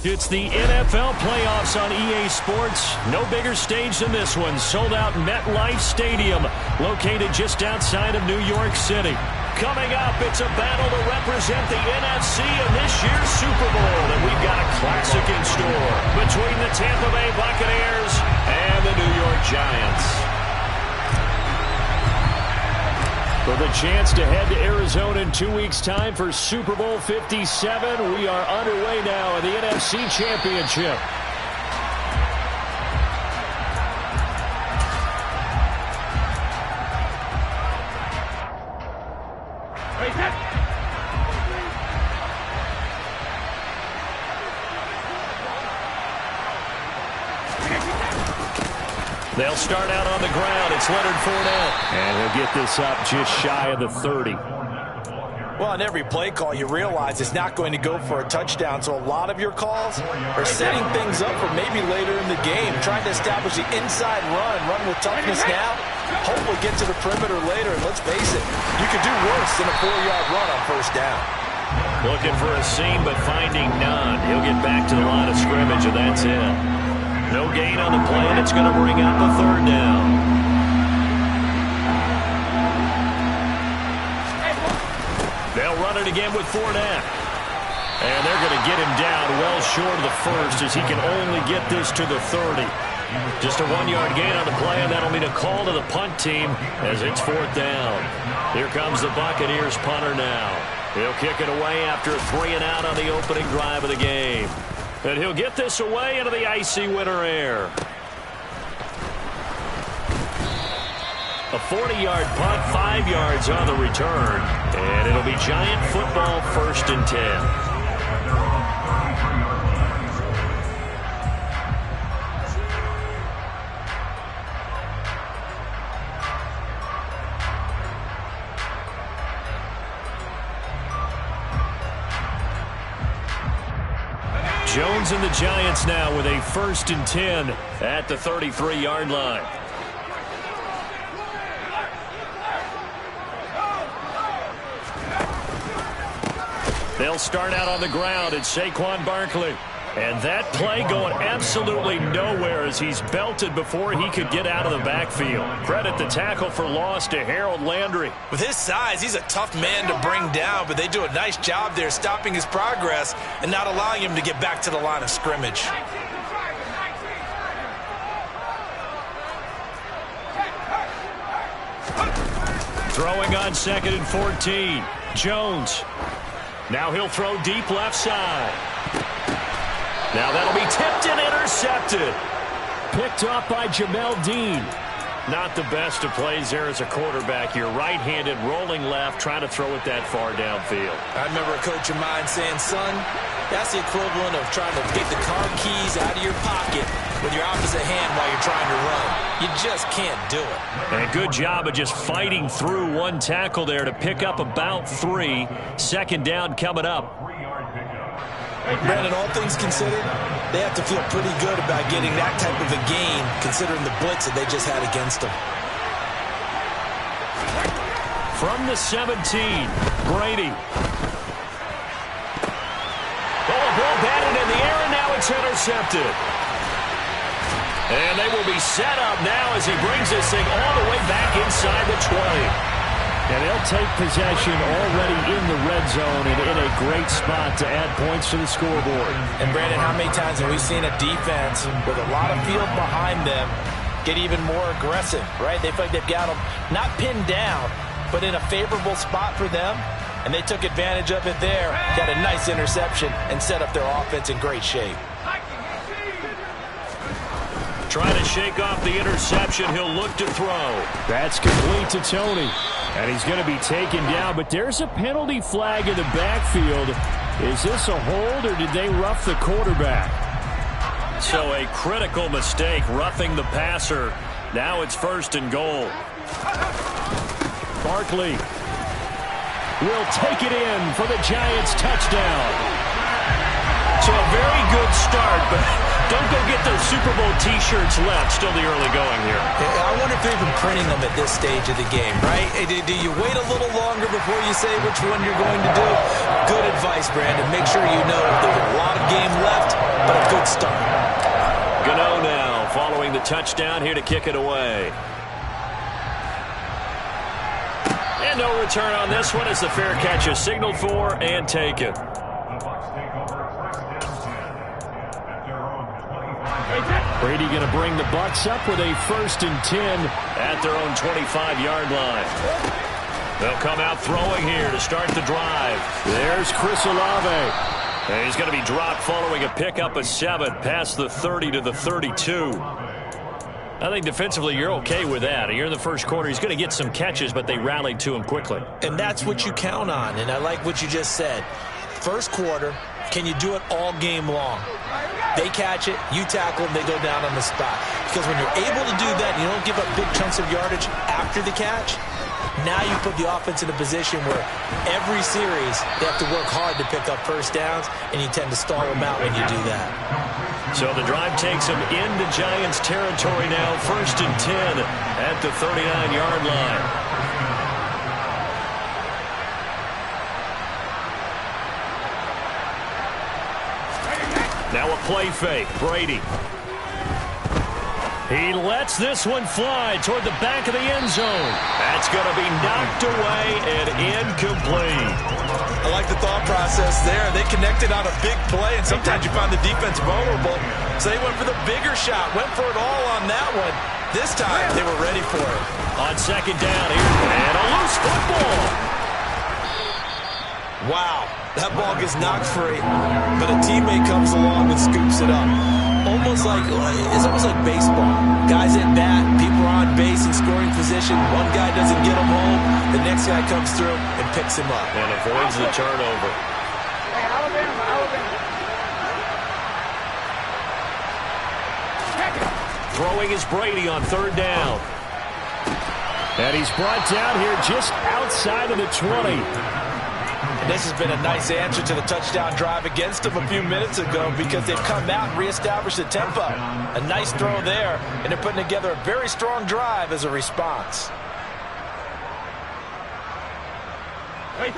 It's the NFL playoffs on EA Sports. No bigger stage than this one. Sold out MetLife Stadium, located just outside of New York City. Coming up, it's a battle to represent the NFC in this year's Super Bowl. And we've got a classic in store between the Tampa Bay Buccaneers and the New York Giants. For the chance to head to Arizona in 2 weeks' time for Super Bowl 57, we are underway now in the NFC Championship. They'll start out on the ground. It's Leonard Fournette. And he'll get this up just shy of the 30. Well, on every play call, you realize it's not going to go for a touchdown. So a lot of your calls are setting things up for maybe later in the game, trying to establish the inside run with toughness now. Hopefully get to the perimeter later. And let's face it, you could do worse than a 4-yard run on first down. Looking for a seam, but finding none. He'll get back to the line of scrimmage, and that's it. No gain on the play, and it's going to bring up a third down. They'll run it again with Fournette. And they're going to get him down well short of the first, as he can only get this to the 30. Just a 1-yard gain on the play, and that'll mean a call to the punt team as it's fourth down. Here comes the Buccaneers punter now. He'll kick it away after a 3-and-out on the opening drive of the game. And he'll get this away into the icy winter air. A 40-yard punt, 5 yards on the return. And it'll be Giant football, 1st and 10. Jones and the Giants now with a 1st and 10 at the 33-yard line. They'll start out on the ground. It's Saquon Barkley. And that play going absolutely nowhere as he's belted before he could get out of the backfield. Credit the tackle for loss to Harold Landry. With his size, he's a tough man to bring down, but they do a nice job there stopping his progress and not allowing him to get back to the line of scrimmage. Throwing on 2nd and 14. Jones. Now he'll throw deep left side. Now that'll be tipped and intercepted. Picked up by Jamel Dean. Not the best of plays there as a quarterback. You're right-handed, rolling left, trying to throw it that far downfield. I remember a coach of mine saying, son, that's the equivalent of trying to get the car keys out of your pocket with your opposite hand while you're trying to run. You just can't do it. And good job of just fighting through one tackle there to pick up about 3. 2nd down coming up. Brandon, all things considered, they have to feel pretty good about getting that type of a gain, considering the blitz that they just had against them. From the 17, Brady. Oh, a ball batted in the air, and now it's intercepted. And they will be set up now as he brings this thing all the way back inside the 20. And they'll take possession already in the red zone and in a great spot to add points to the scoreboard. And, Brandon, how many times have we seen a defense with a lot of field behind them get even more aggressive, right? They feel like they've got them not pinned down, but in a favorable spot for them, and they took advantage of it there, got a nice interception, and set up their offense in great shape. Trying to shake off the interception. He'll look to throw. That's complete to Tony. And he's going to be taken down, but there's a penalty flag in the backfield. Is this a hold, or did they rough the quarterback? So a critical mistake, roughing the passer. Now it's 1st and goal. Barkley will take it in for the Giants touchdown. So a very good start, but don't go get those Super Bowl T-shirts left. Still the early going here. I wonder if they're even printing them at this stage of the game, right? Do you wait a little longer before you say which one you're going to do? Good advice, Brandon. Make sure you know there's a lot of game left, but a good start. Gano now following the touchdown here to kick it away. And no return on this one as the fair catch is signaled for and taken. Brady going to bring the Bucs up with a 1st and 10 at their own 25-yard line. They'll come out throwing here to start the drive. There's Chris Olave. And he's going to be dropped following a pickup of 7 past the 30 to the 32. I think defensively you're okay with that. You're in the first quarter. He's going to get some catches, but they rallied to him quickly. And that's what you count on, and I like what you just said. First quarter, can you do it all game long? They catch it, you tackle them, they go down on the spot. Because when you're able to do that, you don't give up big chunks of yardage after the catch, now you put the offense in a position where every series they have to work hard to pick up first downs, and you tend to stall them out when you do that. So the drive takes them into Giants territory now, 1st and 10 at the 39-yard line. Now a play fake. Brady. He lets this one fly toward the back of the end zone. That's going to be knocked away and incomplete. I like the thought process there. They connected on a big play, and sometimes you find the defense vulnerable. So they went for the bigger shot, went for it all on that one. This time, they were ready for it. On 2nd down here, and a loose football. Wow, that ball gets knocked free, but a teammate comes along and scoops it up. It's almost like baseball. Guys at bat, people are on base in scoring position. One guy doesn't get him home, the next guy comes through and picks him up. And avoids the turnover. Throwing is Brady on 3rd down. And he's brought down here just outside of the 20. And this has been a nice answer to the touchdown drive against them a few minutes ago because they've come out and reestablished the tempo. A nice throw there, and they're putting together a very strong drive as a response. Hey,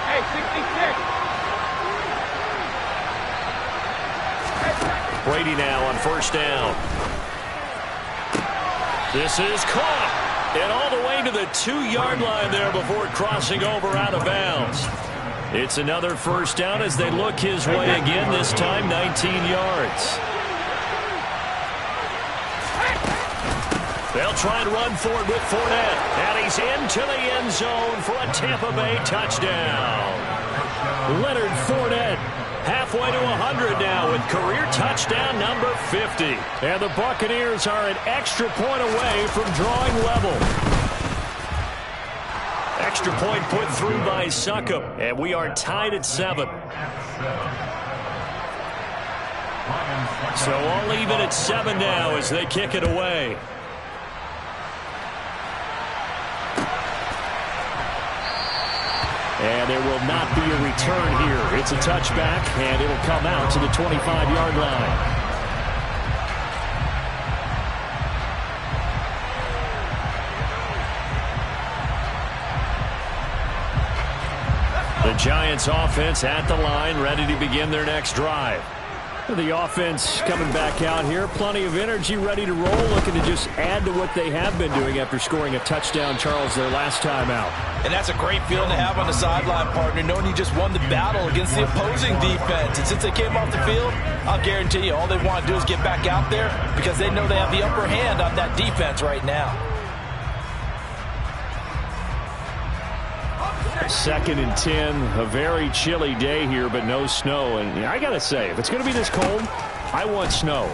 Hey, 66. Brady now on 1st down. This is caught. And all the way to the 2-yard line there before crossing over out of bounds. It's another 1st down as they look his way again, this time 19 yards. They'll try and run for it with Fournette. And he's into the end zone for a Tampa Bay touchdown. Leonard Fournette. Halfway to 100 now with career touchdown number 50. And the Buccaneers are an extra point away from drawing level. Extra point put through by Succop. And we are tied at 7. So all even at 7 now as they kick it away. And there will not be a return here. It's a touchback, and it'll come out to the 25-yard line. The Giants offense at the line, ready to begin their next drive. The offense coming back out here. Plenty of energy, ready to roll, looking to just add to what they have been doing after scoring a touchdown, Charles, their last time out. And that's a great feeling to have on the sideline, partner, knowing you just won the battle against the opposing defense. And since they came off the field, I'll guarantee you all they want to do is get back out there because they know they have the upper hand on that defense right now. 2nd and 10, a very chilly day here, but no snow. And I got to say, if it's going to be this cold, I want snow.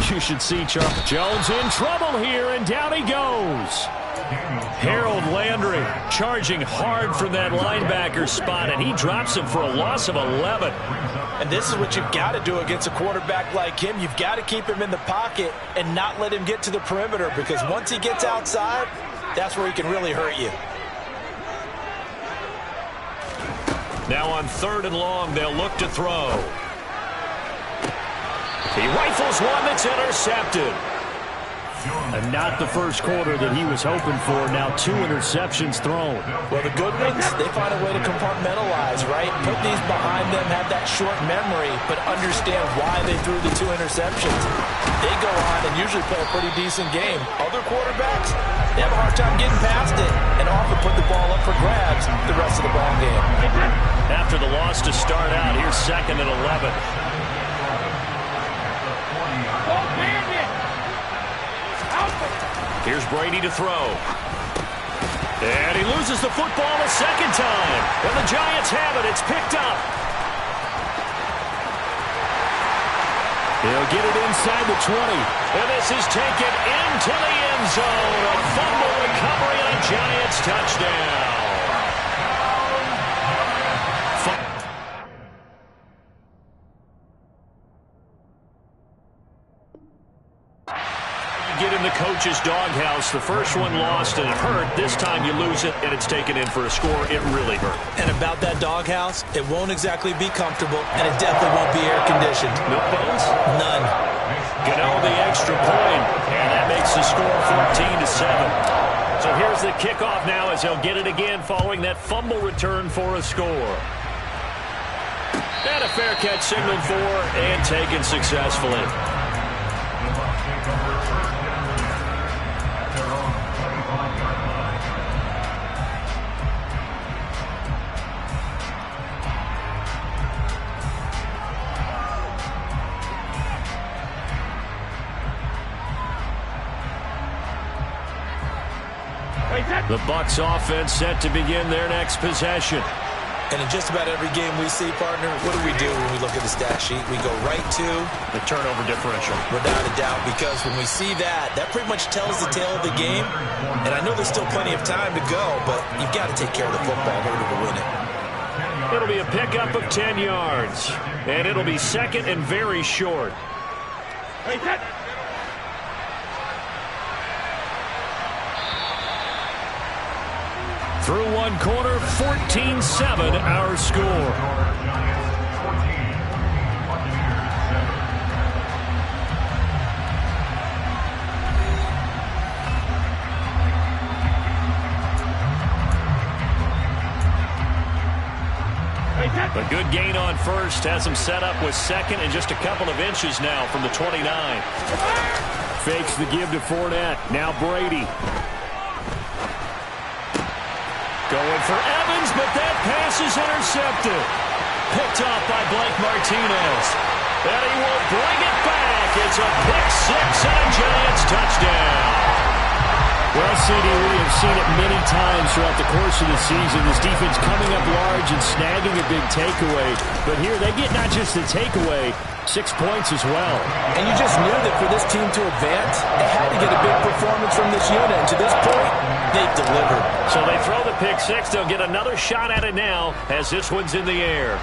You should see Charles Jones in trouble here, and down he goes. Harold Landry charging hard from that linebacker spot, and he drops him for a loss of 11. And this is what you've got to do against a quarterback like him. You've got to keep him in the pocket and not let him get to the perimeter, because once he gets outside, that's where he can really hurt you. Now on 3rd and long, they'll look to throw. He rifles one that's intercepted. And not the first quarter that he was hoping for. Now 2 interceptions thrown. Well, the good ones, they find a way to compartmentalize, right? Put these behind them, have that short memory, but understand why they threw the 2 interceptions. They go on and usually play a pretty decent game. Other quarterbacks, they have a hard time getting past it and often put the ball up for grabs the rest of the ball game. After the loss to start out, here's 2nd and 11. Here's Brady to throw. And he loses the football a second time. And the Giants have it. It's picked up. He'll get it inside the 20. And this is taken into the end zone. A fumble recovery and a Giants touchdown. Get in the coach's doghouse. The first one lost and it hurt. This time you lose it and it's taken in for a score. It really hurt. And about that doghouse, it won't exactly be comfortable, and it definitely won't be air-conditioned. Milk bones? None. Gano the extra point, and that makes the score 14-7. So here's the kickoff now as he'll get it again following that fumble return for a score. And a fair catch signaled for and taken successfully. The Bucs offense set to begin their next possession. And in just about every game we see, partner, what do when we look at the stat sheet? We go right to the turnover differential. Without a doubt, because when we see that, that pretty much tells the tale of the game. And I know there's still plenty of time to go, but you've got to take care of the football in order to win it. It'll be a pickup of 10 yards. And it'll be 2nd and very short. Through one quarter, 14-7 our score. A good gain on first has him set up with 2nd and just a couple of inches now from the 29. Fakes the give to Fournette. Now Brady. Going for Evans, but that pass is intercepted. Picked off by Blake Martinez. And he will bring it back. It's a pick-6 and a Giants touchdown. Well, CD, we have seen it many times throughout the course of the season. This defense coming up large and snagging a big takeaway. But here they get not just the takeaway, 6 points as well. And you just knew that for this team to advance, they had to get a big performance from this unit. And to this point, they've delivered. So they throw the pick-6. They'll get another shot at it now as this one's in the air.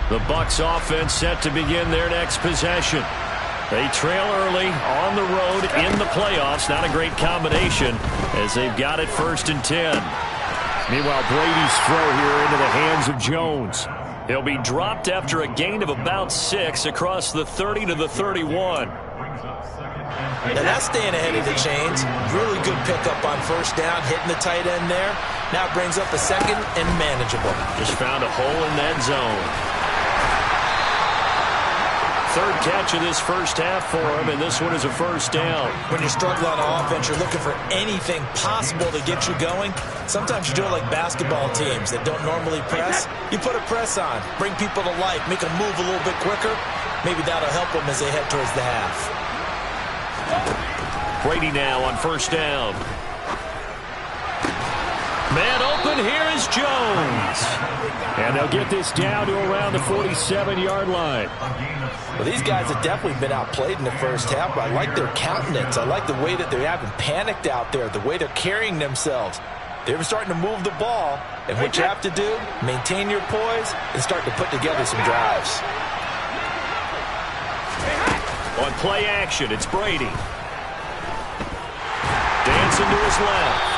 The Bucs offense set to begin their next possession. They trail early on the road in the playoffs. Not a great combination as they've got it 1st and 10. Meanwhile, Brady's throw here into the hands of Jones. He'll be dropped after a gain of about 6 across the 30 to the 31. And that's staying ahead of the chains. Really good pickup on 1st down, hitting the tight end there. Now it brings up a 2nd and manageable. Just found a hole in that zone. 3rd catch of this first half for him, and this one is a 1st down. When you're struggling on offense, you're looking for anything possible to get you going. Sometimes you do it like basketball teams that don't normally press. You put a press on, bring people to life, make them move a little bit quicker. Maybe that'll help them as they head towards the half. Brady now on 1st down. Man open, here is Jones. And they'll get this down to around the 47-yard line. Well, these guys have definitely been outplayed in the first half, but I like their countenance. I like the way that they haven't panicked out there, the way they're carrying themselves. They're starting to move the ball, and what you have to do, maintain your poise and start to put together some drives. On play action, it's Brady. Dancing to his left.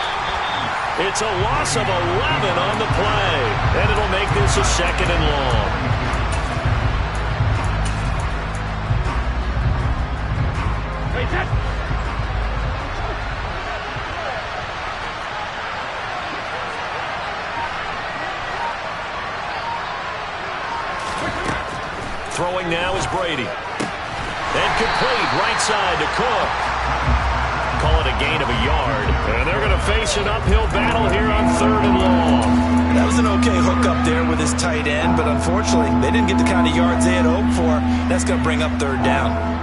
It's a loss of 11 on the play, and it'll make this a 2nd and long. Throwing now is Brady. And complete right side to Cook. Call it a gain of a yard. And they're going to face an uphill battle here on 3rd and long. That was an okay hook up there with his tight end, but unfortunately, they didn't get the kind of yards they had hoped for. That's going to bring up 3rd down.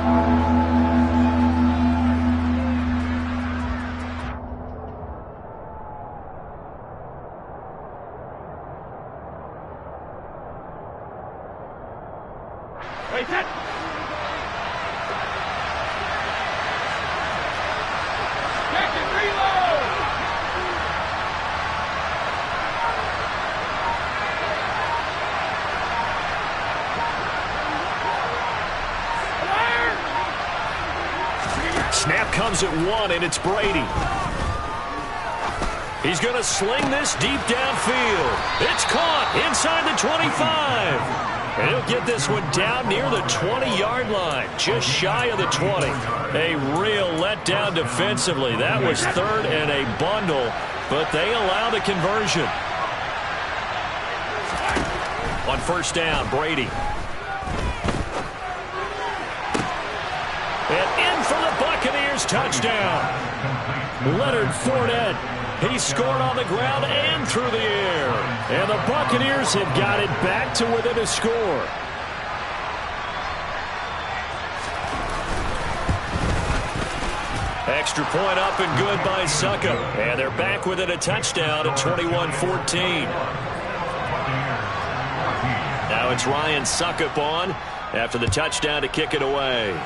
Snap comes at 1, and it's Brady. He's going to sling this deep downfield. It's caught inside the 25. And he'll get this one down near the 20-yard line, just shy of the 20. A real letdown defensively. That was 3rd and a bundle, but they allow the conversion. On 1st down, Brady. And in for the Buccaneers touchdown. Leonard Fournette. He scored on the ground and through the air. And the Buccaneers have got it back to within a score. Extra point up and good by Succop. And they're back within a touchdown at 21-14. Now it's Ryan Succop on after the touchdown to kick it away.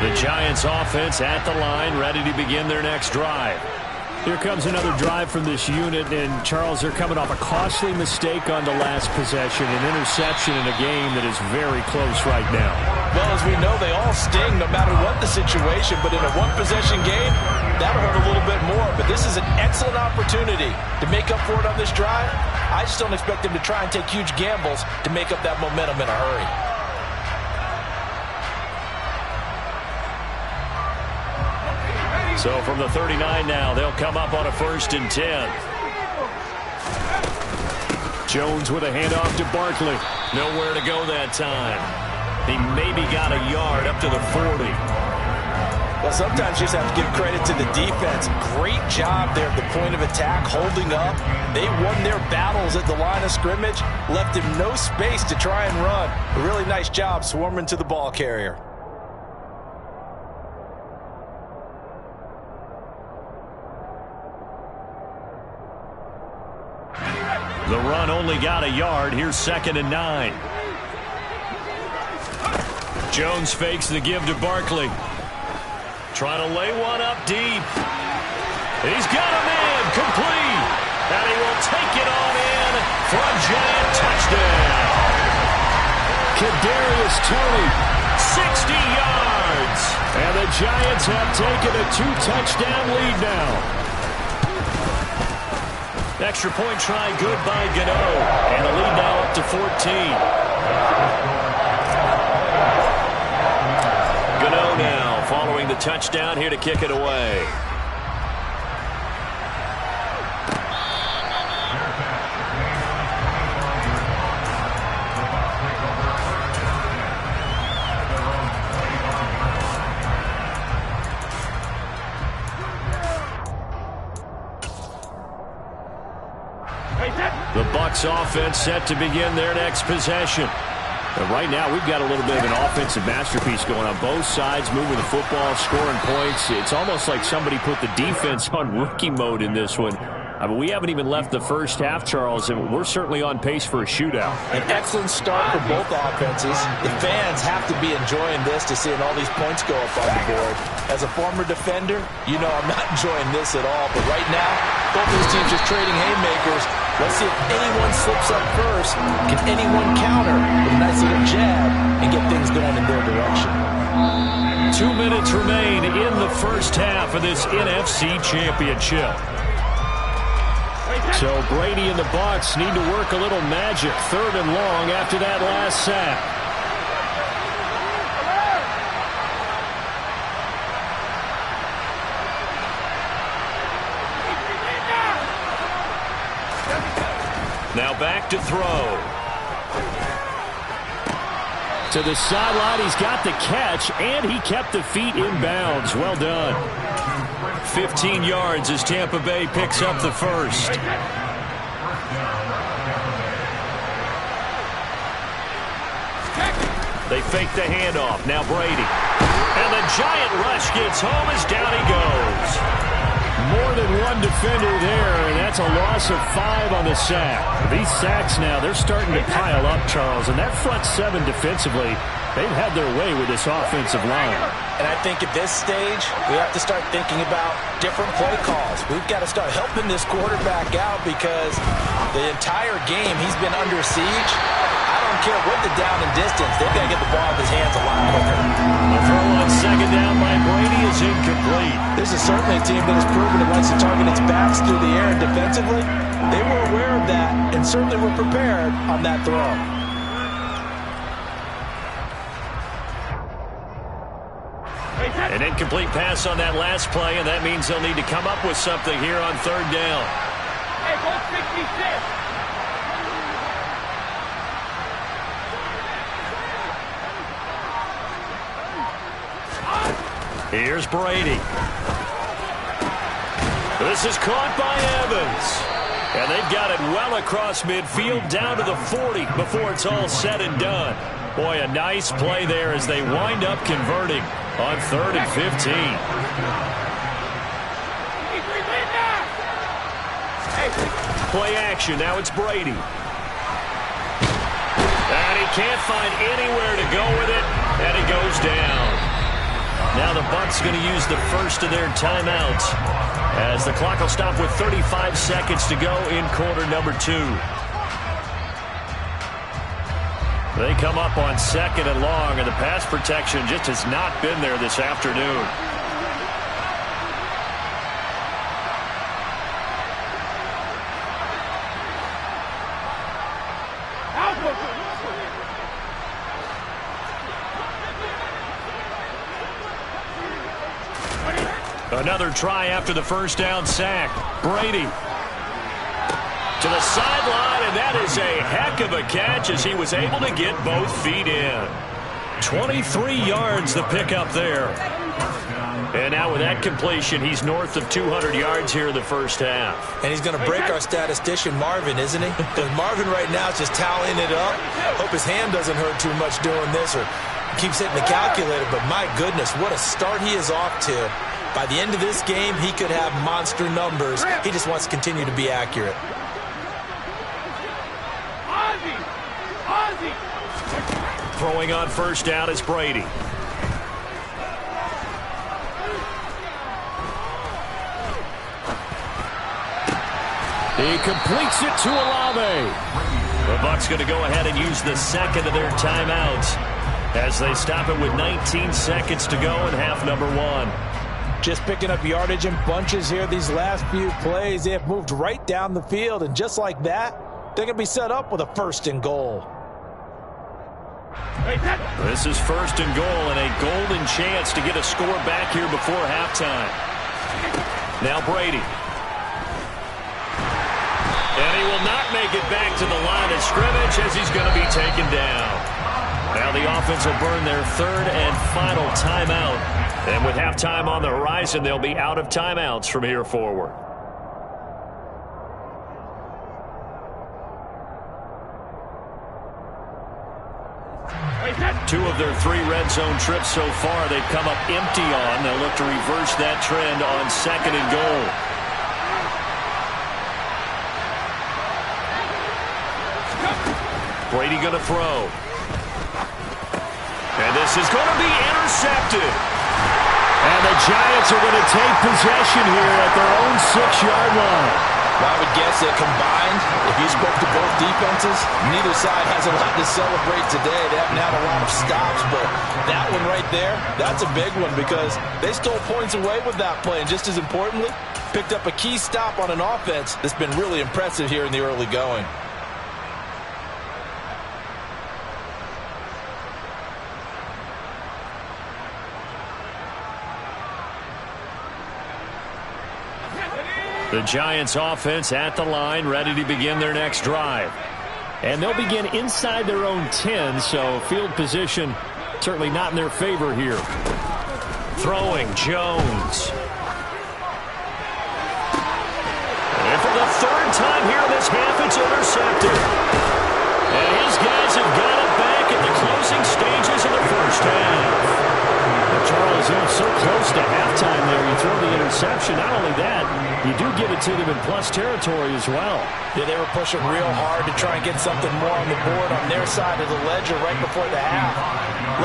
The Giants offense at the line, ready to begin their next drive. Here comes another drive from this unit, and Charles, they're coming off a costly mistake on the last possession, an interception in a game that is very close right now. Well, as we know, they all sting no matter what the situation, but in a one-possession game, that'll hurt a little bit more. But this is an excellent opportunity to make up for it on this drive. I just don't expect them to try and take huge gambles to make up that momentum in a hurry. So from the 39 now, they'll come up on a 1st and 10. Jones with a handoff to Barkley. Nowhere to go that time. He maybe got a yard up to the 40. Well, sometimes you just have to give credit to the defense. Great job there at the point of attack, holding up. They won their battles at the line of scrimmage, left him no space to try and run. A really nice job swarming to the ball carrier. The run only got a yard. Here's 2nd and 9. Jones fakes the give to Barkley. Trying to lay one up deep. He's got a man complete. And he will take it on in for a Giant touchdown. Kadarius Toney, 60 yards. And the Giants have taken a 2-touchdown lead now. Extra point try good by Gano. And the lead now up to 14. Gano now following the touchdown here to kick it away. Bucs offense set to begin their next possession. But right now, we've got a little bit of an offensive masterpiece going on both sides, moving the football, scoring points. It's almost like somebody put the defense on rookie mode in this one. I mean, we haven't even left the first half, Charles, and we're certainly on pace for a shootout. An excellent start for both offenses. The fans have to be enjoying this to seeing all these points go up on the board. As a former defender, you know I'm not enjoying this at all. But right now, both these teams just trading haymakers. Let's see if anyone slips up first. Can anyone counter with a nice little jab and get things going in their direction? 2 minutes remain in the first half of this NFC Championship. So Brady and the Bucs need to work a little magic. 3rd and long after that last sack. Now back to throw. To the sideline, he's got the catch, and he kept the feet in bounds. Well done. 15 yards as Tampa Bay picks up the first. They fake the handoff. Now Brady. And the giant rush gets home as down he goes. More than one defender there, and that's a loss of 5 on the sack. These sacks now, they're starting to pile up, Charles, and that front 7 defensively, they've had their way with this offensive line. And I think at this stage, we have to start thinking about different play calls. We've got to start helping this quarterback out because the entire game he's been under siege. I don't care what the down and distance, they've got to get the ball in his hands a lot quicker. The throw on 2nd down by Brady is incomplete. This is certainly a team that has proven it likes to target its backs through the air, and defensively, they were aware of that and certainly were prepared on that throw. An incomplete pass on that last play, and that means they'll need to come up with something here on 3rd down. Hey, go 66. Here's Brady. This is caught by Evans. And they've got it well across midfield down to the 40 before it's all said and done. Boy, a nice play there as they wind up converting on 3rd and 15. Play action. Now it's Brady. And he can't find anywhere to go with it. And he goes down. Now the Bucs going to use the first of their timeouts as the clock will stop with 35 seconds to go in quarter number 2. They come up on 2nd and long, and the pass protection just has not been there this afternoon. Another try after the first down sack. Brady to the sideline, and that is a heck of a catch as he was able to get both feet in. 23 yards the pickup there. And now with that completion, he's north of 200 yards here in the first half. And he's going to break our statistician, Marvin, isn't he? Because Marvin right now is just tallying it up. Hope his hand doesn't hurt too much doing this or keeps hitting the calculator. But my goodness, what a start he is off to. By the end of this game, he could have monster numbers. He just wants to continue to be accurate. Throwing on first down is Brady. He completes it to Olave. The Bucs going to go ahead and use the second of their timeouts as they stop it with 19 seconds to go in half number 1. Just picking up yardage in bunches here these last few plays. They have moved right down the field, and just like that, they're going to be set up with a 1st and goal. This is 1st and goal and a golden chance to get a score back here before halftime. Now Brady. And he will not make it back to the line of scrimmage as he's going to be taken down. Now the offense will burn their 3rd and final timeout. And with halftime on the horizon, they'll be out of timeouts from here forward. 2 of their 3 red zone trips so far, they've come up empty on. They'll look to reverse that trend on 2nd and goal. Brady going to throw. And this is going to be intercepted. And the Giants are going to take possession here at their own 6-yard line. I would guess that combined, if you spoke to both defenses, neither side has a lot to celebrate today. They haven't had a lot of stops, but that one right there, that's a big one because they stole points away with that play. And just as importantly, picked up a key stop on an offense that's been really impressive here in the early going. The Giants offense at the line, ready to begin their next drive. And they'll begin inside their own 10, so field position certainly not in their favor here. Throwing, Jones. And for the 3rd time here in this half, it's intercepted. And his guys have got it back in the closing stages of the first half. Charles, so close to halftime there. You throw the interception. Not only that, you do give it to them in plus territory as well. Yeah, they were pushing real hard to try and get something more on the board on their side of the ledger right before the half.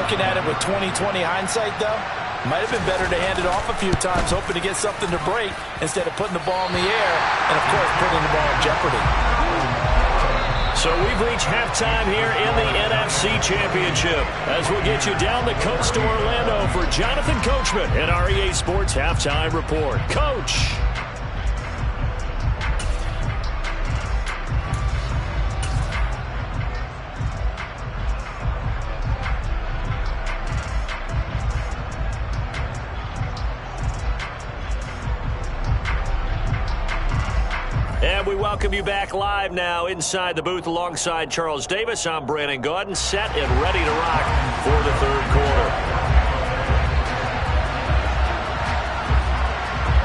Looking at it with 20/20 hindsight, though, might have been better to hand it off a few times, hoping to get something to break instead of putting the ball in the air and, of course, putting the ball in jeopardy. So we've reached halftime here in the NFC Championship as we'll get you down the coast to Orlando for Jonathan Coachman and our EA Sports Halftime Report. Coach. And we welcome you back live now inside the booth alongside Charles Davis. I'm Brandon Gaudin, set and ready to rock for the 3rd quarter.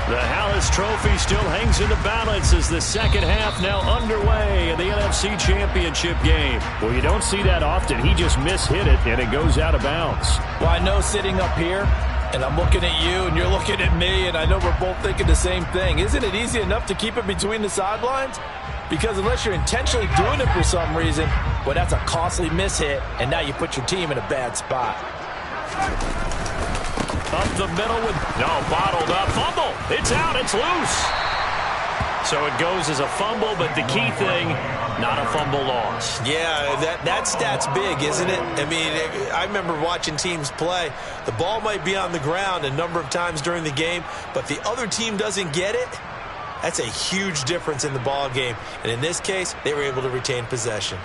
The Hallis Trophy still hangs in the balance as the 2nd half now underway in the NFC Championship game. Well, you don't see that often. He just mishit it, and it goes out of bounds. Well, I know sitting up here, and I'm looking at you, and you're looking at me, and I know we're both thinking the same thing. Isn't it easy enough to keep it between the sidelines? Because unless you're intentionally doing it for some reason, well, that's a costly mishit, and now you put your team in a bad spot. Up the middle with, bottled up, fumble. It's out, it's loose. So it goes as a fumble, but the key thing, not a fumble loss. Yeah, that stat's big, isn't it? I mean, I remember watching teams play. The ball might be on the ground a number of times during the game, but the other team doesn't get it. That's a huge difference in the ball game. And in this case, they were able to retain possession.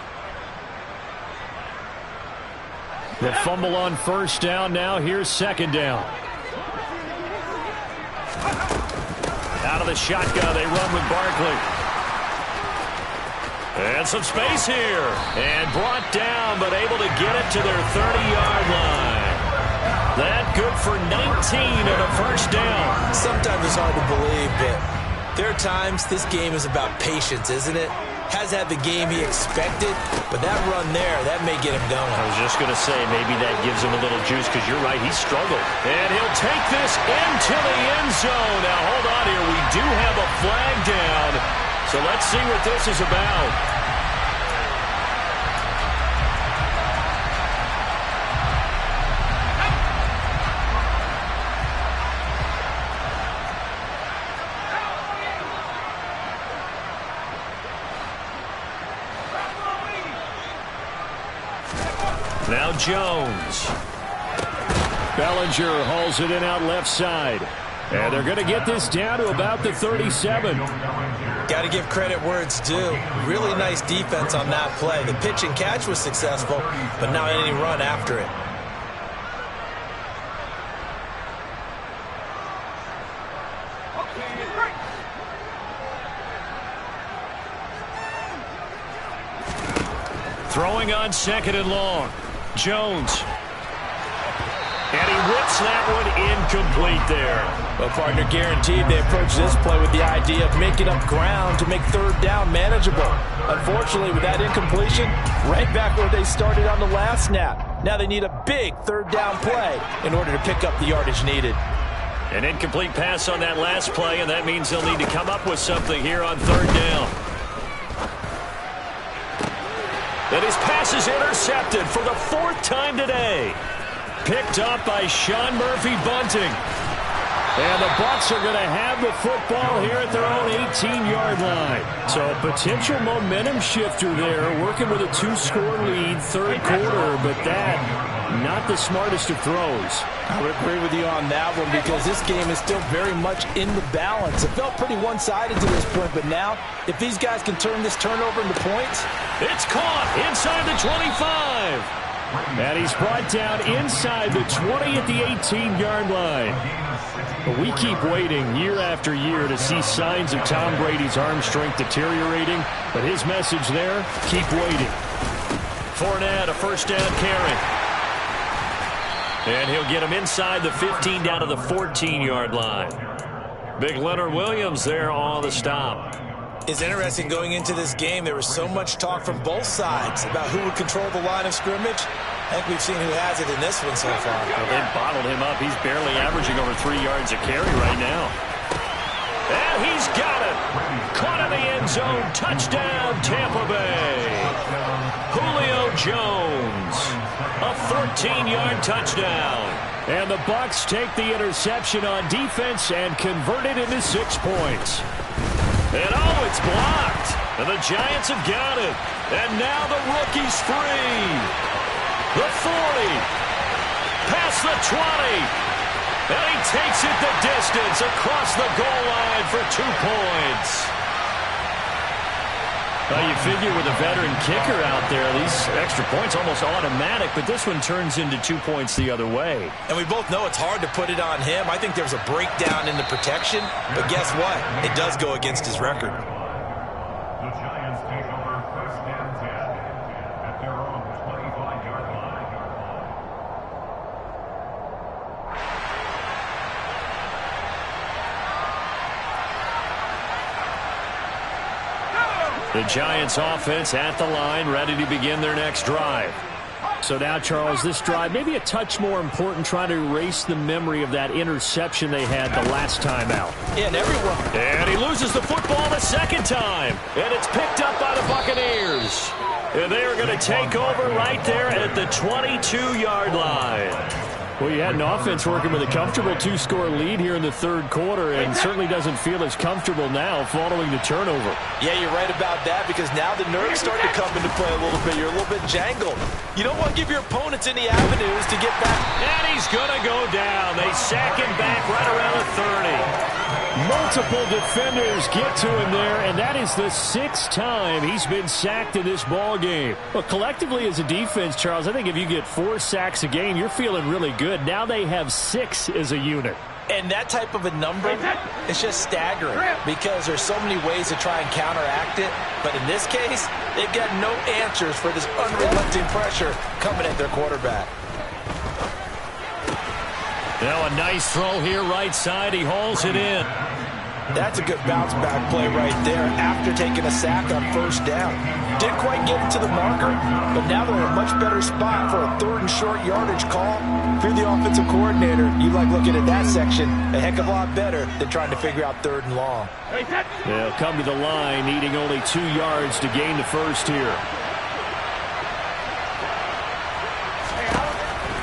The fumble on 1st down. Now here's 2nd down. Out of the shotgun, they run with Barkley. And some space here. And brought down, but able to get it to their 30-yard line. That good for 19 and a 1st down. Sometimes it's hard to believe, but there are times this game is about patience, isn't it? Has had the game he expected, but that run there, that may get him going. I was just going to say, maybe that gives him a little juice, because you're right, he struggled. And he'll take this into the end zone. Now, hold on here. We do have a flag down, so let's see what this is about. Now Jones. Bellinger hauls it in out left side. And they're going to get this down to about the 37. Got to give credit where it's due. Really nice defense on that play. The pitch and catch was successful, but not any run after it. Throwing on 2nd and long. Jones. And he whips that one incomplete there. Well, partner, guaranteed they approach this play with the idea of making up ground to make third down manageable. Unfortunately, with that incompletion, right back where they started on the last snap. Now they need a big third down play in order to pick up the yardage needed. An incomplete pass on that last play, and that means they'll need to come up with something here on third down. And his pass is intercepted for the 4th time today. Picked up by Sean Murphy-Bunting. And the Bucs are going to have the football here at their own 18-yard line. So a potential momentum shifter there, working with a 2-score lead, third quarter, but that, not the smartest of throws. I would agree with you on that one because this game is still very much in the balance. It felt pretty one-sided to this point, but now, if these guys can turn this turnover into points. It's caught inside the 25. And he's brought down inside the 20 at the 18-yard line. But we keep waiting year after year to see signs of Tom Brady's arm strength deteriorating. But his message there, keep waiting. Fournette, a first down carry. And he'll get him inside the 15 down to the 14-yard line. Big Leonard Williams there on the stop. It's interesting going into this game. There was so much talk from both sides about who would control the line of scrimmage. I think we've seen who has it in this one so far. Well, they bottled him up. He's barely averaging over 3 yards a carry right now. And he's got it. Caught in the end zone. Touchdown, Tampa Bay. Julio Jones. A 14-yard touchdown. And the Bucs take the interception on defense and convert it into 6 points. And it's blocked. And the Giants have got it. And now the rookie's free. The 40. Past the 20. And he takes it the distance across the goal line for 2 points. Well, you figure with a veteran kicker out there, these extra points almost automatic, but this one turns into 2 points the other way. And we both know it's hard to put it on him. I think there's a breakdown in the protection, but guess what? It does go against his record. The Giants take over first and 10 at their own 25-yard line. The Giants offense at the line, ready to begin their next drive. So now, Charles, this drive maybe a touch more important, trying to erase the memory of that interception they had the last time out. Yeah, and everyone. And he loses the football the second time. And it's picked up by the Buccaneers. And they are going to take over right there at the 22-yard line. Well, you had an offense working with a comfortable 2-score lead here in the third quarter, and certainly doesn't feel as comfortable now following the turnover. Yeah, you're right about that, because now the nerves start to come into play a little bit. You're a little bit jangled. You don't want to give your opponents any avenues to get back. And he's going to go down. They sack him back right around the 30. Multiple defenders get to him there, and that is the 6th time he's been sacked in this ball game. Well, collectively as a defense, Charles, I think if you get 4 sacks a game, you're feeling really good. Now they have 6 as a unit. And that type of a number, it's just staggering because there's so many ways to try and counteract it. But in this case, they've got no answers for this unrelenting pressure coming at their quarterback. Now a nice throw here right side. He hauls it in. That's a good bounce-back play right there after taking a sack on first down. Didn't quite get it to the marker, but now they're in a much better spot for a 3rd and short yardage call. If you're the offensive coordinator, you like looking at that section a heck of a lot better than trying to figure out 3rd and long. They'll come to the line, needing only 2 yards to gain the first here.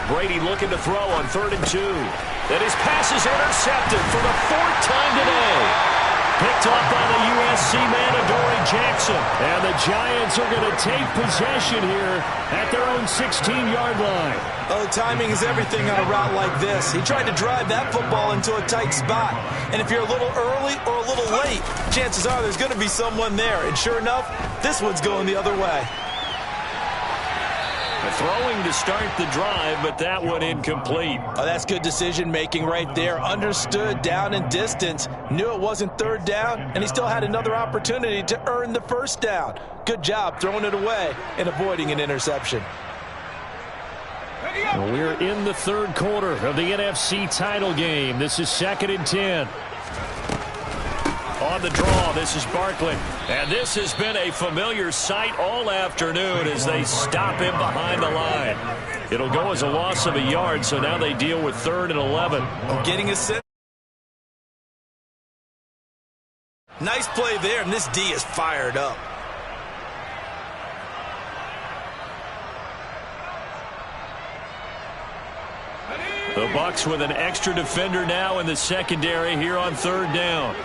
Brady looking to throw on 3rd and 2. And his pass is intercepted for the 4th time today. Picked up by the USC man, Adoree Jackson. And the Giants are going to take possession here at their own 16-yard line. Oh, timing is everything on a route like this. He tried to drive that football into a tight spot. And if you're a little early or a little late, chances are there's going to be someone there. And sure enough, this one's going the other way. Throwing to start the drive, but that one incomplete. Oh, that's good decision-making right there. Understood down and distance. Knew it wasn't 3rd down, and he still had another opportunity to earn the 1st down. Good job throwing it away and avoiding an interception. Well, we're in the third quarter of the NFC title game. This is 2nd and 10. On the draw, this is Barkley. And this has been a familiar sight all afternoon as they stop him behind the line. It'll go as a loss of a yard, so now they deal with 3rd and 11. Getting a set. Nice play there, and this D is fired up. The Bucs with an extra defender now in the secondary here on 3rd down.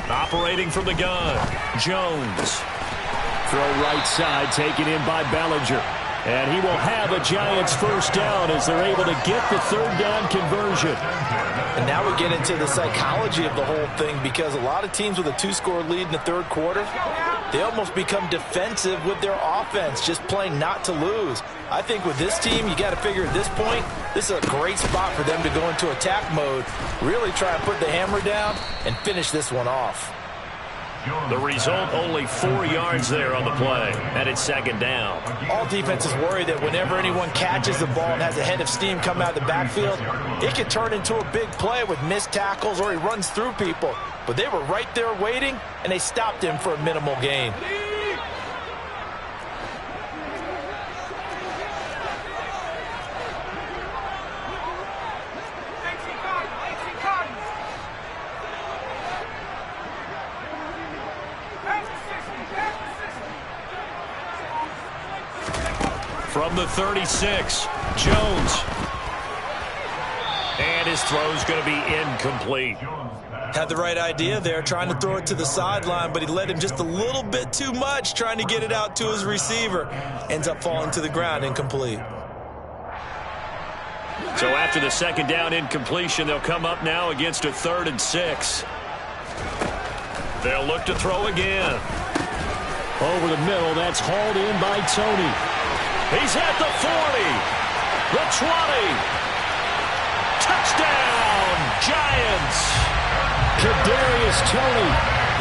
Operating from the gun, Jones. Throw right side, taken in by Bellinger. And he will have a Giants first down as they're able to get the 3rd down conversion. And now we get into the psychology of the whole thing, because a lot of teams with a 2-score lead in the 3rd quarter, they almost become defensive with their offense, just playing not to lose. I think with this team, you got to figure at this point, this is a great spot for them to go into attack mode, really try and put the hammer down and finish this one off. The result, only 4 yards there on the play, and it's 2nd down. All defenses worry that whenever anyone catches the ball and has a head of steam come out of the backfield, it can turn into a big play with missed tackles or he runs through people. But they were right there waiting, and they stopped him for a minimal gain. From the 36, Jones. And his throw's going to be incomplete. Had the right idea there, trying to throw it to the sideline, but he led him just a little bit too much, trying to get it out to his receiver. Ends up falling to the ground, incomplete. So after the 2nd down incompletion, they'll come up now against a 3rd and 6. They'll look to throw again. Over the middle, that's hauled in by Tony. He's at the 40, the 20. Touchdown, Giants. Kadarius Toney,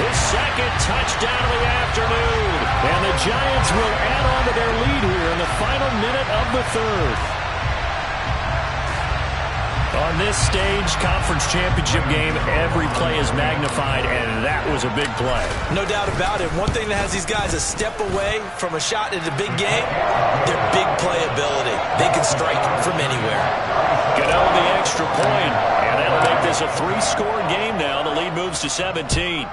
His 2nd touchdown of the afternoon. and the Giants will add on to their lead here in the final minute of the 3rd. On this stage, conference championship game, every play is magnified, and that was a big play. No doubt about it. One thing that has these guys a step away from a shot at a big game, their big play ability. They can strike from anywhere. Get out the extra point, and that'll make this a 3-score game now. The lead moves to 17.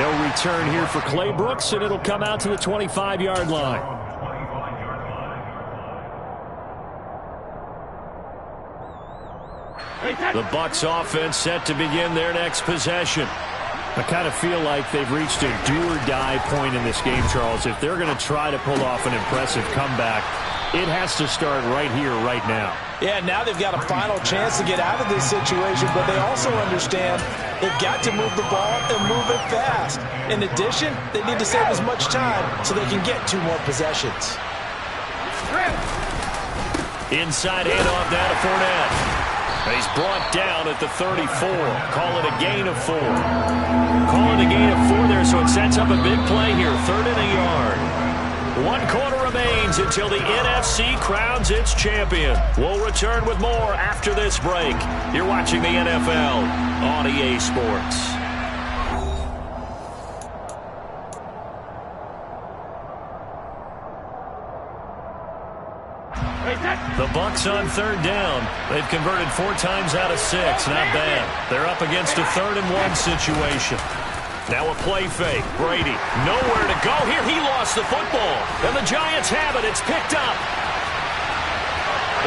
No return here for Clay Brooks, and it'll come out to the 25-yard line. The Bucs offense set to begin their next possession. I kind of feel like they've reached a do-or-die point in this game, Charles. If they're going to try to pull off an impressive comeback, it has to start right here, right now. Yeah, now they've got a final chance to get out of this situation, but they also understand they've got to move the ball and move it fast. In addition, they need to save as much time so they can get 2 more possessions. Inside handoff now to Fournette. He's brought down at the 34. Call it a gain of 4. Call it a gain of 4 there, so it sets up a big play here. 3rd and a yard. 1 quarter remains until the NFC crowns its champion. We'll return with more after this break. You're watching the NFL on EA Sports. The Bucs on 3rd down. They've converted 4 times out of 6. Not bad. They're up against a 3rd and 1 situation. Now a play fake. Brady, nowhere to go here. He lost the football. And the Giants have it. It's picked up.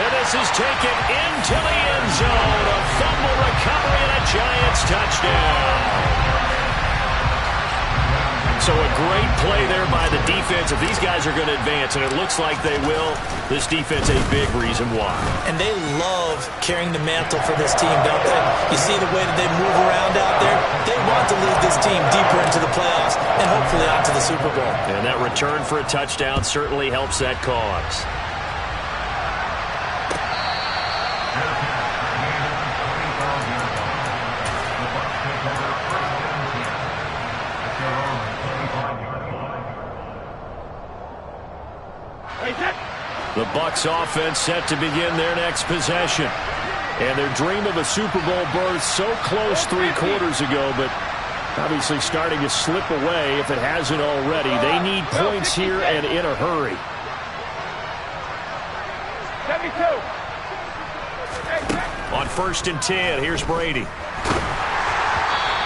And this is taken into the end zone. A fumble recovery and a Giants touchdown. So a great play there by the defense. If these guys are going to advance, and it looks like they will, this defense a big reason why. And they love carrying the mantle for this team, don't they? You see the way that they move around out there? They want to lead this team deeper into the playoffs and hopefully onto the Super Bowl. And that return for a touchdown certainly helps that cause. The Bucs offense set to begin their next possession. And their dream of a Super Bowl berth so close 3 quarters ago, but obviously starting to slip away if it hasn't already. They need points here and in a hurry. 72. On 1st and 10, here's Brady.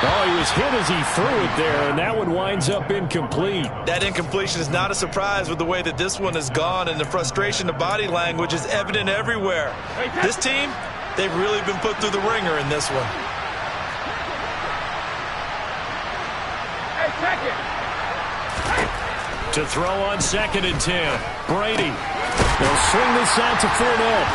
Oh, he was hit as he threw it there, and that one winds up incomplete. That incompletion is not a surprise with the way that this one has gone, and the frustration of body language is evident everywhere. This team, they've really been put through the ringer in this one. Hey, second. To throw on 2nd and 10, Brady. They'll swing this out to Fournette.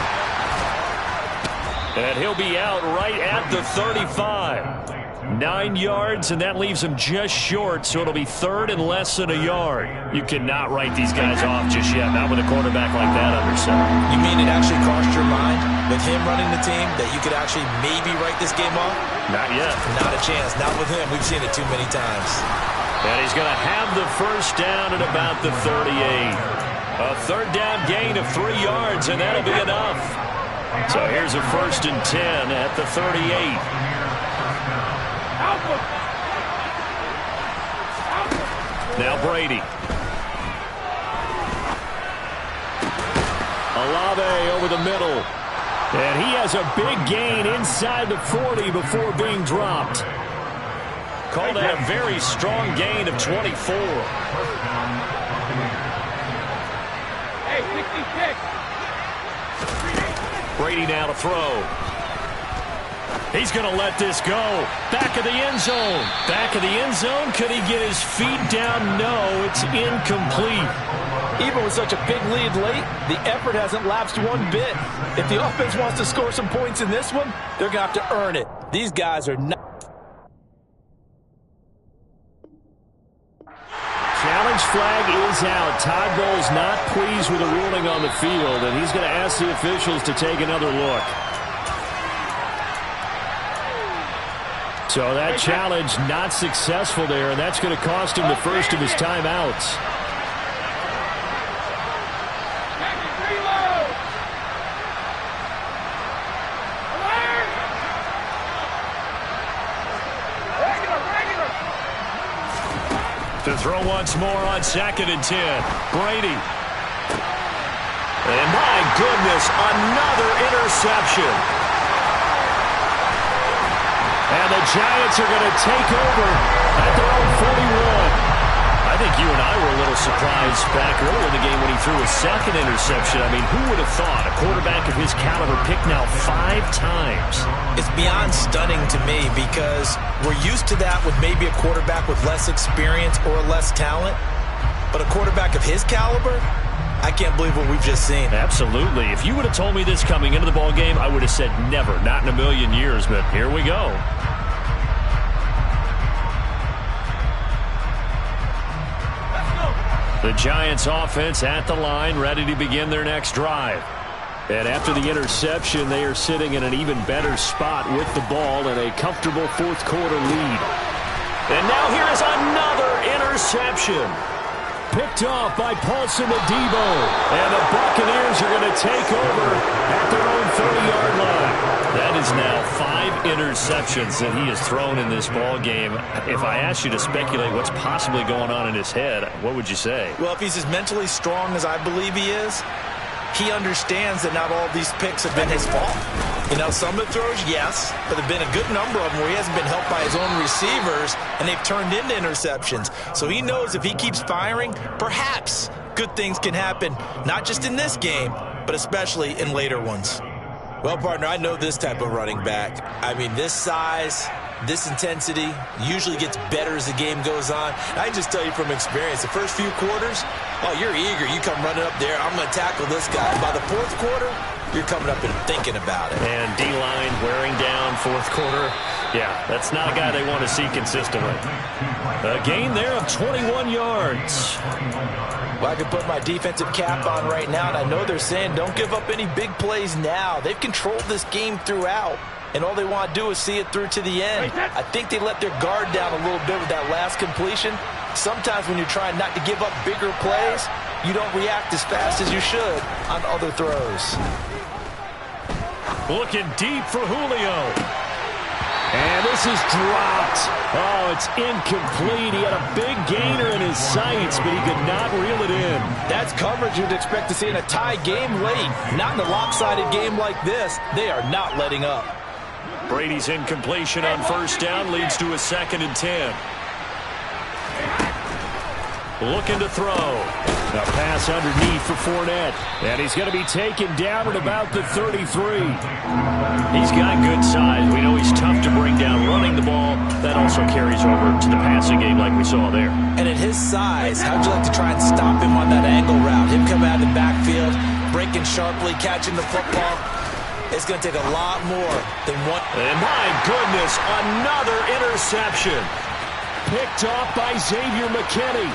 And he'll be out right at the 35. 9 yards, and that leaves him just short, so it'll be 3rd and less than a yard. You cannot write these guys off just yet, not with a quarterback like that under center. You mean it actually crossed your mind with him running the team that you could actually maybe write this game off? Not yet. Not a chance. Not with him. We've seen it too many times. And he's going to have the first down at about the 38. A 3rd down gain of 3 yards, and that'll be enough. So here's a 1st and 10 at the 38. Now Brady. Olave over the middle. And he has a big gain inside the 40 before being dropped. Called that a very strong gain of 24. Hey, 66. Brady now to throw. He's going to let this go. Back of the end zone. Back of the end zone. Could he get his feet down? No, it's incomplete. Even with such a big lead late, the effort hasn't lapsed one bit. If the offense wants to score some points in this one, they're going to have to earn it. These guys are not. Challenge flag is out. Todd Bowles not pleased with the ruling on the field, and he's going to ask the officials to take another look. So that challenge not successful there, and that's going to cost him the first of his timeouts. To throw once more on 2nd and 10. Brady. And my goodness, another interception. And the Giants are going to take over at their own 41. I think you and I were a little surprised back earlier in the game when he threw his 2nd interception. I mean, who would have thought a quarterback of his caliber picked now 5 times? It's beyond stunning to me because we're used to that with maybe a quarterback with less experience or less talent. But a quarterback of his caliber, I can't believe what we've just seen. Absolutely. If you would have told me this coming into the ball game, I would have said never, not in a million years. But here we go. The Giants offense at the line, ready to begin their next drive. And after the interception, they are sitting in an even better spot with the ball and a comfortable 4th quarter lead. And now here is another interception. Picked off by Paulson Adebo. And the Buccaneers are going to take over at their own 30-yard line. That is now 5 interceptions that he has thrown in this ball game. If I asked you to speculate what's possibly going on in his head, what would you say? Well, if he's as mentally strong as I believe he is, he understands that not all of these picks have been his fault. You know, some of the throws, yes, but there have been a good number of them where he hasn't been helped by his own receivers, and they've turned into interceptions. So he knows if he keeps firing, perhaps good things can happen, not just in this game, but especially in later ones. Well, partner, I know this type of running back. I mean, this size, this intensity usually gets better as the game goes on. I can just tell you from experience, the first few quarters, oh, you're eager. You come running up there, I'm going to tackle this guy. By the 4th quarter, you're coming up and thinking about it. And D-line wearing down 4th quarter. Yeah, that's not a guy they want to see consistently. A gain there of 21 yards. Well, I can put my defensive cap on right now, and I know they're saying don't give up any big plays now. They've controlled this game throughout, and all they want to do is see it through to the end. I think they let their guard down a little bit with that last completion. Sometimes when you're trying not to give up bigger plays, you don't react as fast as you should on other throws. Looking deep for Julio. And this is dropped. Oh, it's incomplete. He had a big gainer in his sights, but he could not reel it in. That's coverage you'd expect to see in a tie game late. Not in a lopsided game like this. They are not letting up. Brady's incompletion on first down leads to a 2nd and 10. Looking to throw. A pass underneath for Fournette. And he's going to be taken down at about the 33. He's got good size. We know he's tough to bring down running the ball. That also carries over to the passing game like we saw there. And at his size, how'd you like to try and stop him on that angle route? Him coming out of the backfield, breaking sharply, catching the football. It's going to take a lot more than one. And my goodness, another interception. Picked off by Xavier McKinney.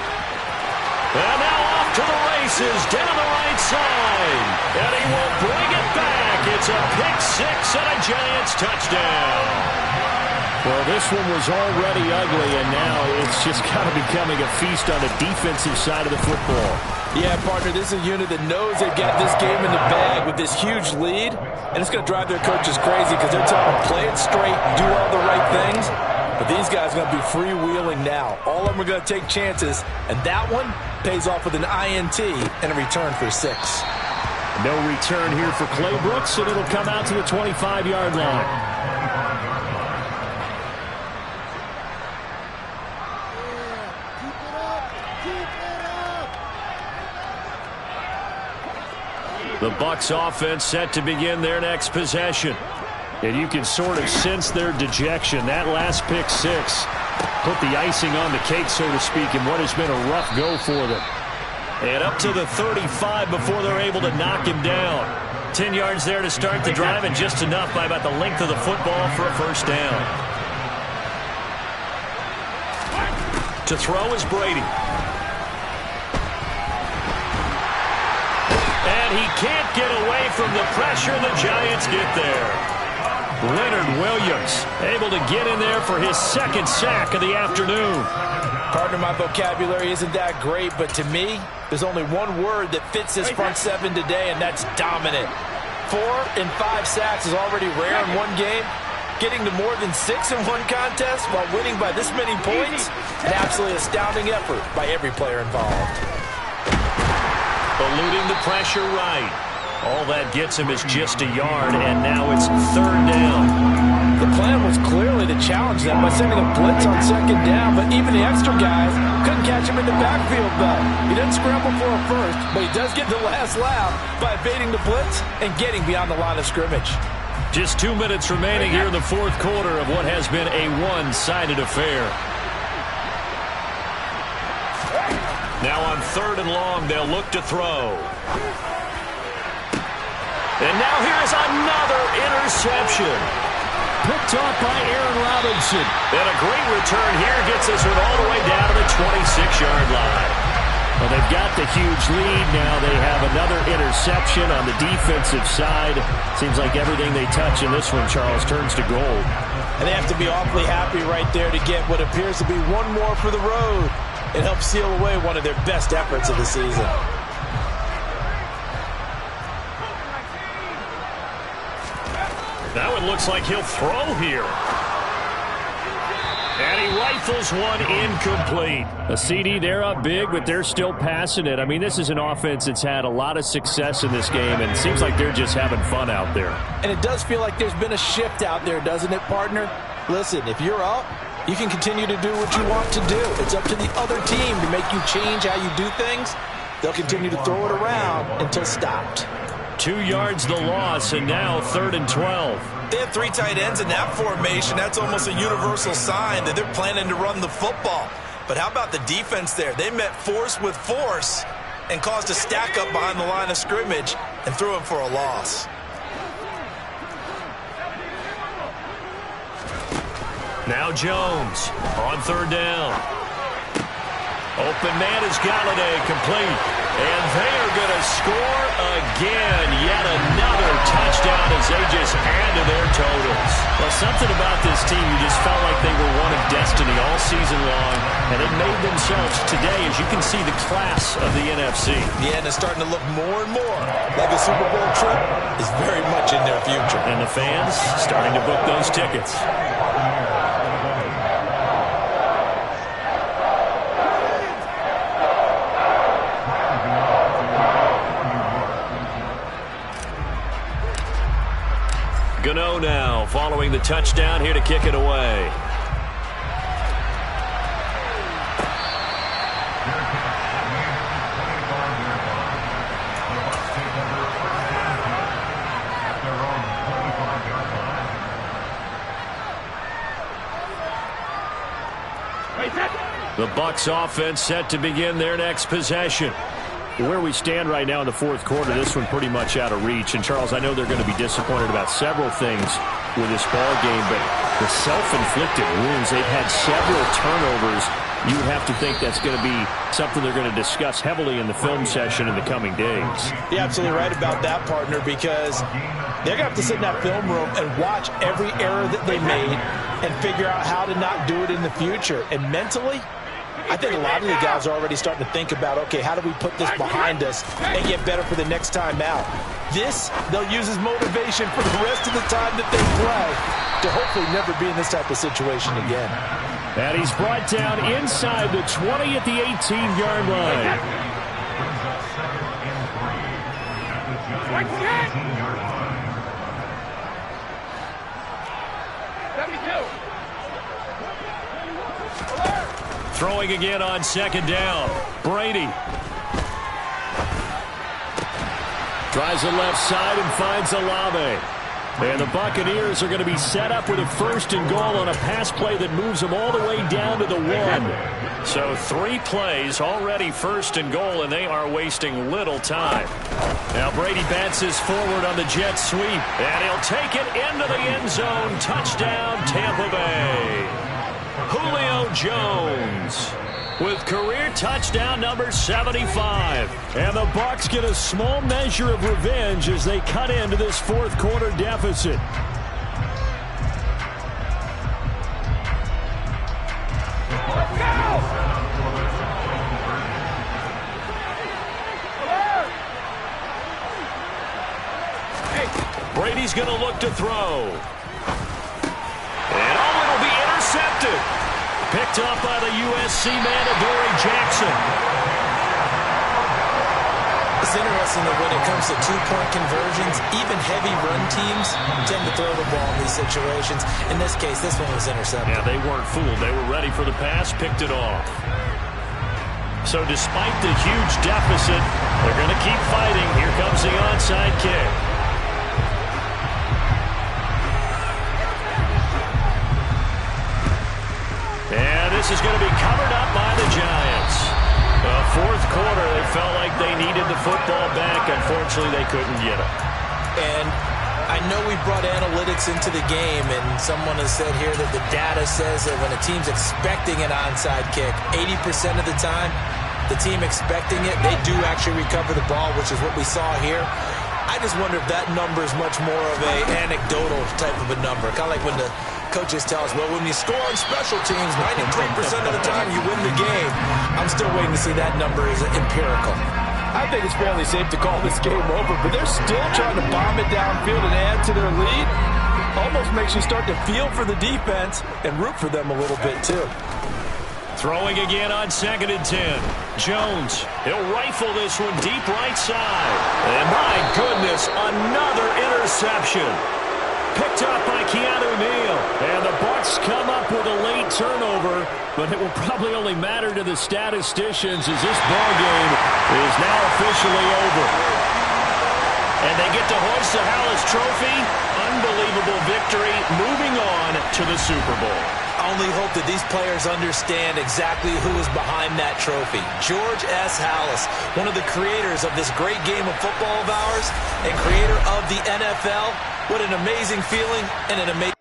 And now off to the races, down the right side. And he will bring it back. It's a pick 6 and a Giants touchdown. Well, this one was already ugly, and now it's just kind of becoming a feast on the defensive side of the football. Yeah, partner, this is a unit that knows they've got this game in the bag with this huge lead, and it's going to drive their coaches crazy because they're telling them play it straight, do all the right things. But these guys are going to be freewheeling now. All of them are going to take chances, and that one pays off with an INT and a return for 6. No return here for Clay Brooks, and it'll come out to the 25-yard line. The Bucs offense set to begin their next possession. And you can sort of sense their dejection. That last pick 6 put the icing on the cake, so to speak, in what has been a rough go for them. And up to the 35 before they're able to knock him down. 10 yards there to start the drive, and just enough by about the length of the football for a first down. To throw is Brady. And he can't get away from the pressure. The Giants get there. Leonard Williams able to get in there for his 2nd sack of the afternoon. Partner, my vocabulary isn't that great, but to me, there's only one word that fits this front 7 today, and that's dominant. 4 and 5 sacks is already rare in one game. Getting to more than 6 in one contest while winning by this many points, an absolutely astounding effort by every player involved. Eluding the pressure right. All that gets him is just a yard, and now it's 3rd down. The plan was clearly to challenge them by sending a blitz on 2nd down, but even the extra guys couldn't catch him in the backfield, though. He doesn't scramble for a first, but he does get the last laugh by evading the blitz and getting beyond the line of scrimmage. Just 2 minutes remaining here in the 4th quarter of what has been a one-sided affair. Now on 3rd and long, they'll look to throw. And now here's another interception. Picked off by Aaron Robinson. And a great return here gets us all the way down to the 26-yard line. Well, they've got the huge lead. Now they have another interception on the defensive side. Seems like everything they touch in this one, Charles, turns to gold. And they have to be awfully happy right there to get what appears to be one more for the road. It helps seal away one of their best efforts of the season. Now it looks like he'll throw here. And he rifles one incomplete. A CD, they're up big, but they're still passing it. I mean, this is an offense that's had a lot of success in this game, and it seems like they're just having fun out there. And it does feel like there's been a shift out there, doesn't it, partner? Listen, if you're up, you can continue to do what you want to do. It's up to the other team to make you change how you do things. They'll continue to throw it around until stopped. 2 yards the loss, and now 3rd and 12. They have 3 tight ends in that formation. That's almost a universal sign that they're planning to run the football. But how about the defense there? They met force with force and caused a stack up behind the line of scrimmage and threw him for a loss. Now Jones on 3rd down. Open man is Galladay, complete. And they are going to score again. Yet another touchdown as they just add to their totals. Well, something about this team, you just felt like they were one of destiny all season long, and they made themselves today, as you can see, the class of the NFC. Yeah, and it's starting to look more and more like a Super Bowl trip is very much in their future. And the fans starting to book those tickets. Gano now, following the touchdown, here to kick it away. The Bucs offense set to begin their next possession. Where we stand right now in the fourth quarter, this one pretty much out of reach. And, Charles, I know they're going to be disappointed about several things with this ball game, but the self-inflicted wounds, they've had several turnovers. You have to think that's going to be something they're going to discuss heavily in the film session in the coming days. You're absolutely right about that, partner, because they're going to have to sit in that film room and watch every error that they made and figure out how to not do it in the future. And mentally, I think a lot of the guys are already starting to think about, okay, how do we put this behind us and get better for the next time out? This, they'll use as motivation for the rest of the time that they play to hopefully never be in this type of situation again. And he's brought down inside the 20 at the 18-yard line. Throwing again on second down. Brady. Tries the left side and finds Olave. And the Buccaneers are going to be set up with a 1st and goal on a pass play that moves them all the way down to the 1. So 3 plays, already 1st and goal, and they are wasting little time. Now Brady bounces forward on the jet sweep, and he'll take it into the end zone. Touchdown, Tampa Bay. Julio Jones with career touchdown number 75. And the Bucs get a small measure of revenge as they cut into this fourth quarter deficit. Brady's going to look to throw. And it'll be intercepted. Picked up by the USC man, Adoree Jackson. It's interesting that when it comes to two-point conversions, even heavy run teams tend to throw the ball in these situations. In this case, this one was intercepted. Yeah, they weren't fooled. They were ready for the pass, picked it off. So despite the huge deficit, they're going to keep fighting. Here comes the onside kick. And this is going to be covered up by the Giants. Fourth quarter, they felt like they needed the football back. Unfortunately, they couldn't get it. And I know we brought analytics into the game, and someone has said here that the data says that when a team's expecting an onside kick, 80% of the time, the team expecting it, they do actually recover the ball, which is what we saw here. I just wonder if that number is much more of a anecdotal type of a number. Kind of like when the coaches tell us, well, when you score on special teams, 93% of the time you win the game. I'm still waiting to see that number is empirical. I think it's fairly safe to call this game over, but they're still trying to bomb it downfield and add to their lead. Almost makes you start to feel for the defense and root for them a little bit, too. Throwing again on 2nd and 10. Jones, he'll rifle this one deep right side. And my goodness, another interception. Picked up by Keanu Neal. And the Bucs come up with a late turnover, but it will probably only matter to the statisticians as this ball game is now officially over. And they get to hoist the Hallis Trophy. Unbelievable victory, moving on to the Super Bowl. I only hope that these players understand exactly who is behind that trophy. George S. Hallis, one of the creators of this great game of football of ours and creator of the NFL. What an amazing feeling and an amazing...